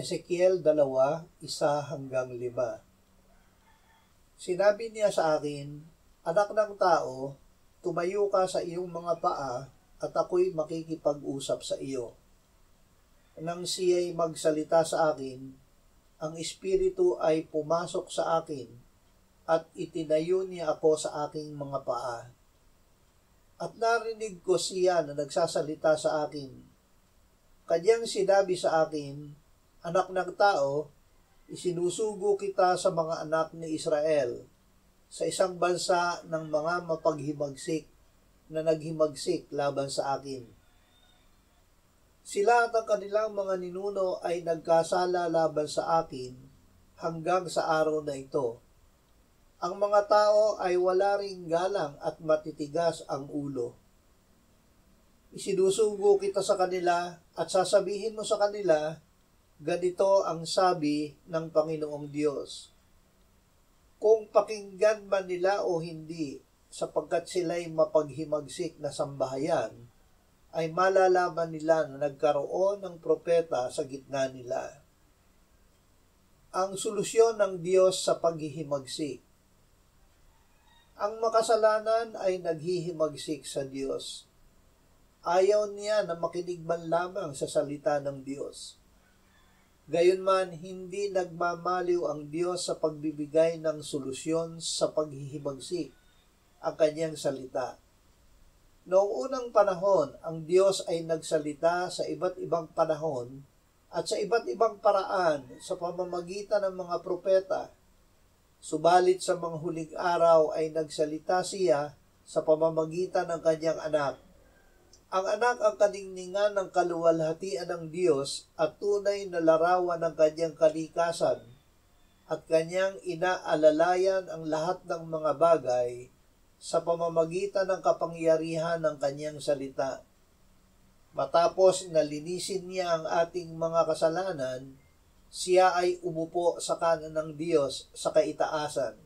Ezekiel 2:1-5. Sinabi niya sa akin, "Anak ng tao, tumayo ka sa iyong mga paa at ako'y makikipag-usap sa iyo." Nang siya'y magsalita sa akin, ang Espiritu ay pumasok sa akin at itinayo niya ako sa aking mga paa. At narinig ko siya na nagsasalita sa akin. Kanyang sinabi sa akin, "Anak ng tao, isinusugo kita sa mga anak ni Israel, sa isang bansa ng mga mapaghimagsik na naghimagsik laban sa akin. Sila at ang kanilang mga ninuno ay nagkasala laban sa akin hanggang sa araw na ito. Ang mga tao ay wala ring galang at matitigas ang ulo. Isinusugo kita sa kanila at sasabihin mo sa kanila, ganito ang sabi ng Panginoong Diyos. Kung pakinggan man nila o hindi, sapagkat sila'y mapaghimagsik na sambahayan, ay malalaman nila na nagkaroon ng propeta sa gitna nila." Ang solusyon ng Diyos sa paghihimagsik. Ang makasalanan ay naghihimagsik sa Diyos. Ayaw niya na makinig man lamang sa salita ng Diyos. Gayunman, hindi nagmamaliw ang Diyos sa pagbibigay ng solusyon sa paghihimagsik ang kanyang salita. Noong unang panahon, ang Diyos ay nagsalita sa iba't ibang panahon at sa iba't ibang paraan sa pamamagitan ng mga propeta. Subalit sa mga huling araw ay nagsalita siya sa pamamagitan ng kanyang anak. Ang anak ang kaningningan ng kaluwalhatian ng Diyos at tunay na larawan ng kanyang kalikasan at kanyang inaalalayan ang lahat ng mga bagay sa pamamagitan ng kapangyarihan ng kanyang salita. Matapos na linisin niya ang ating mga kasalanan, siya ay umupo sa kanan ng Diyos sa kaitaasan.